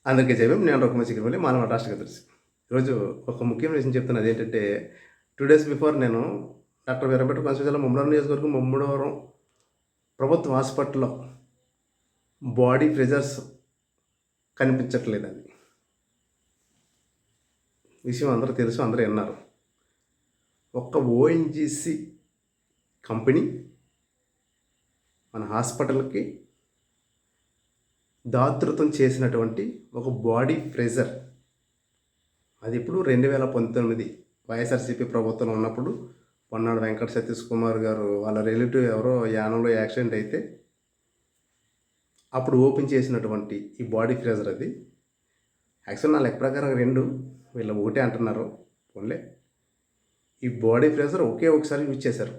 అందరికీ జైవం. నేను రఘుమ చికెన్ మానవ రాష్ట్ర తెలుసు. ఈరోజు ఒక ముఖ్యమైన విషయం చెప్తున్నది. అదేంటంటే 2 డేస్ బిఫోర్ నేను డాక్టర్ వీరంబెట్ట కాన్స్టిట్యూన్సీలో ముమ్మడివరం నియోజకవర్గం ముమ్మడివరం ప్రభుత్వ హాస్పిటల్లో బాడీ ప్రెజర్స్ కనిపించట్లేదని విషయం అందరూ తెలుసు, అందరూ విన్నారు. ఒక్క ఓఎన్జీసీ కంపెనీ మన హాస్పిటల్కి దాతృత్వం చేసినటువంటి ఒక బాడీ ప్రెజర్, అది ఇప్పుడు 2019 వైఎస్ఆర్సీపీ ప్రభుత్వం ఉన్నప్పుడు పొన్నాడు వెంకట సతీష్ కుమార్ గారు వాళ్ళ రిలేటివ్ ఎవరో యానంలో యాక్సిడెంట్ అయితే అప్పుడు ఓపెన్ చేసినటువంటి ఈ బాడీ ప్రెజర్. అది యాక్చువల్ నా లెక్క ప్రకారం 2, వీళ్ళు ఒకటే అంటున్నారు. ఓన్లే ఈ బాడీ ప్రెజర్ ఒకే ఒకసారి యూజ్ చేశారు.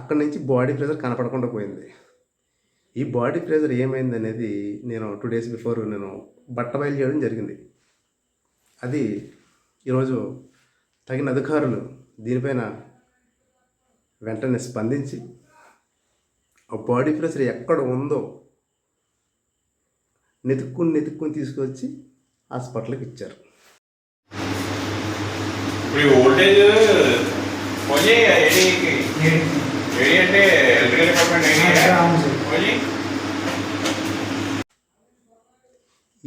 అక్కడి నుంచి బాడీ ప్రెజర్ కనపడకుండా పోయింది. ఈ బాడీ ప్రెజర్ ఏమైంది అనేది నేను 2 డేస్ బిఫోర్ నేను బయలు చేయడం జరిగింది. అది ఈరోజు తగిన అధికారులు దీనిపైన వెంటనే స్పందించి ఆ బాడీ ప్రెషర్ ఎక్కడ ఉందో నెతుక్కుని తీసుకొచ్చి హాస్పిటల్కి ఇచ్చారు.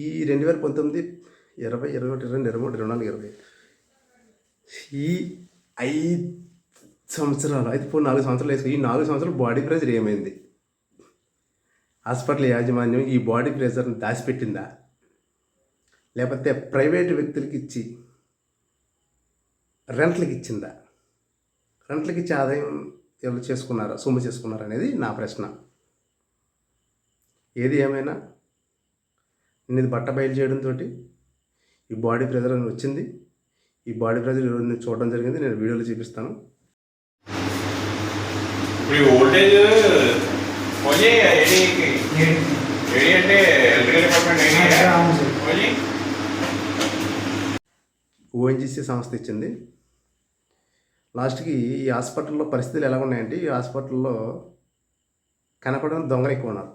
ఈ 2019, 20, 21, 22, 23, 24, 25 ఈ 5 సంవత్సరాలు, అయితే 4 సంవత్సరాలు వేసుకుని ఈ 4 సంవత్సరాలు బాడీ ప్రెషర్ ఏమైంది? హాస్పిటల్ యాజమాన్యం ఈ బాడీ ప్రెషర్ని దాచిపెట్టిందా, లేకపోతే ప్రైవేటు వ్యక్తులకి ఇచ్చి రెంట్లకి ఇచ్చిందా? రెంట్లకి ఇచ్చి ఆదాయం ఎవరు చేసుకున్నారా, సొమ్ము చేసుకున్నారా అనేది నా ప్రశ్న. ఏది ఏమైనా నేను బయలు చేయడంతో ఈ బాడీ ప్రెజర్ అని వచ్చింది. ఈ బాడీ ప్రెజర్ ఈరోజు నేను చూడడం జరిగింది. నేను వీడియోలో చూపిస్తాను. ఓఎన్జీసీ సంస్థ ఇచ్చింది. లాస్ట్కి ఈ హాస్పిటల్లో పరిస్థితులు ఎలా ఉన్నాయంటే, ఈ హాస్పిటల్లో కనపడడం దొంగలు ఎక్కువ ఉన్నారు.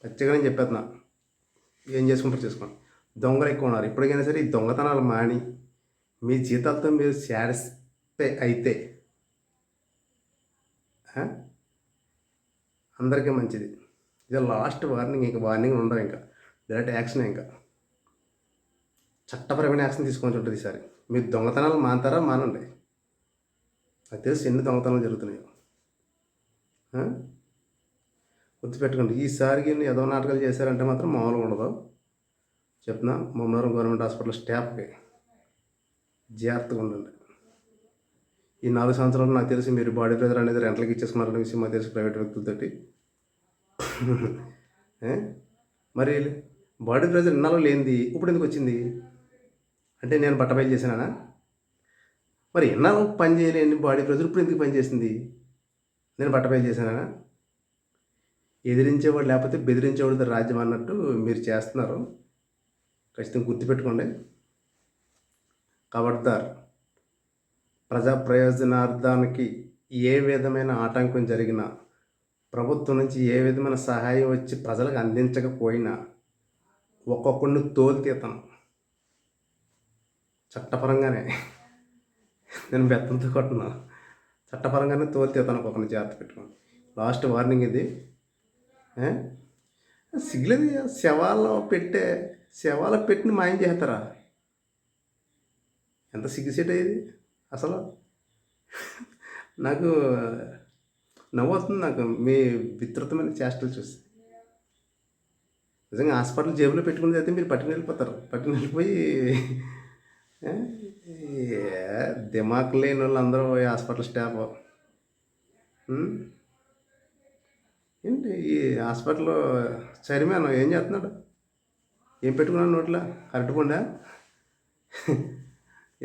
పచ్చిగా నేను చెప్పేస్తున్నా, ఏం చేసుకుంటారు చేసుకోండి. దొంగలు ఎక్కువ ఉన్నారు. ఇప్పటికైనా సరే ఈ దొంగతనాలు మాని మీ జీతాలతో మీరు శాడిస్తే అయితే అందరికీ మంచిది. ఇది లాస్ట్ వార్నింగ్. ఇంకా వార్నింగ్ ఉండవు, ఇంకా డైరెక్ట్ యాక్షన్. ఇంకా చట్టపరమైన యాక్షన్ తీసుకోవాల్సి ఉంటుంది ఈసారి. మీరు దొంగతనాలు మానతారా? మానండి. అది తెలిసి ఎన్ని దొంగతనాలు జరుగుతున్నాయో గుర్తుపెట్టుకోండి. ఈసారికి ఏదో నాటకాలు చేశారంటే మాత్రం మామూలుగా ఉండదు. చెప్తున్నా, ముమ్మడివరం గవర్నమెంట్ హాస్పిటల్ స్టాఫ్కి జాగ్రత్తగా ఉండండి. ఈ 4 సంవత్సరాలు నాకు తెలిసి మీరు బాడీ ప్రెజర్ అనేది రెంట్లకి ఇచ్చేసుకున్నారనే విషయం మాకు తెలిసి ప్రైవేట్ వ్యక్తులతోటి. మరి బాడీ ప్రెజర్ ఇన్నాళ్ళు లేనిది ఇప్పుడు ఎందుకు వచ్చింది అంటే నేను బయలు చేసినానా? మరి ఎన్నాళ్ళు పని చేయలేని బాడీ ప్రెజర్ ఇప్పుడు ఎందుకు పని చేసింది? నేను బయలు చేశానా? ఎదిరించేవాడు లేకపోతే బెదిరించేవాడు రాజ్యం అన్నట్టు మీరు చేస్తున్నారు. ఖచ్చితంగా గుర్తుపెట్టుకోండి. ఖబర్దార్. ప్రజా ప్రయోజనార్థానికి ఏ విధమైన ఆటంకం జరిగినా, ప్రభుత్వం నుంచి ఏ విధమైన సహాయం వచ్చి ప్రజలకు అందించకపోయినా ఒక్కొక్కడిని తోలుతీతాను చట్టపరంగానే. నేను బెత్తంతో కొట్టున్నా, చట్టపరంగానే తోలుతీతాను. ఒక్కొక్కరిని జాగ్రత్త పెట్టుకోండి. లాస్ట్ వార్నింగ్ ఇది. సిగ్గులేదు. శవాలకు పెట్టిన మాయం చేస్తారా? ఎంత సిగ్గుసేట్ అయ్యేది అసలు. నాకు నవ్వుతుంది నాకు మీ విస్తృతమైన చేష్టలు చూసి. నిజంగా హాస్పిటల్ జేబులో పెట్టుకునేది అయితే మీరు పట్టుకుని వెళ్ళిపోతారు. పట్టుకుని వెళ్ళిపోయి దిమాక్ లేని వాళ్ళు అందరూ హాస్పిటల్ స్టాఫ్ ఏంటి ఈ హాస్పిటల్లో చైర్మన్ ఏం చేస్తున్నాడు? ఏం పెట్టుకున్నాను నోట్లో? అరటిపండా?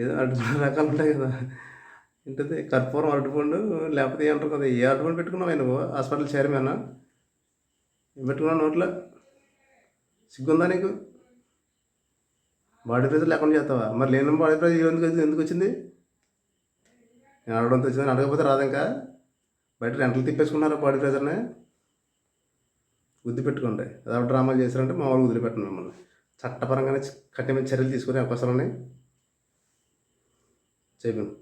ఏదో అరటిపండు రకాలు ఉంటాయి కదా, ఏంటది కర్పూరం అరటిపండు, లేకపోతే ఏమంటారు కదా. ఏ అరటిపండు పెట్టుకున్నావు నువ్వు హాస్పిటల్ చైర్మన్? ఏం పెట్టుకున్నావు నోట్లో? సిగ్గుందా నీకు? బాడీ ప్రెజర్ లేకుండా చేస్తావా? మరి లేని బాడీ ప్రెజర్ ఎందుకు వచ్చింది? నేను అడగడంతో వచ్చిందని అడగకపోతే రాదు. ఇంకా బయట రెంటలు తిప్పేసుకున్నారా బాడీ ప్రెజర్ని? గుర్తుపెట్టుకోండి. ఏదో డ్రామాలు చేశారంటే మామూలుగా వదిలిపెట్టను మిమ్మల్ని. చట్టపరంగానే కఠినమైన చర్యలు తీసుకునే అవకాశాలు ఉన్నాయి. జై భీమ్.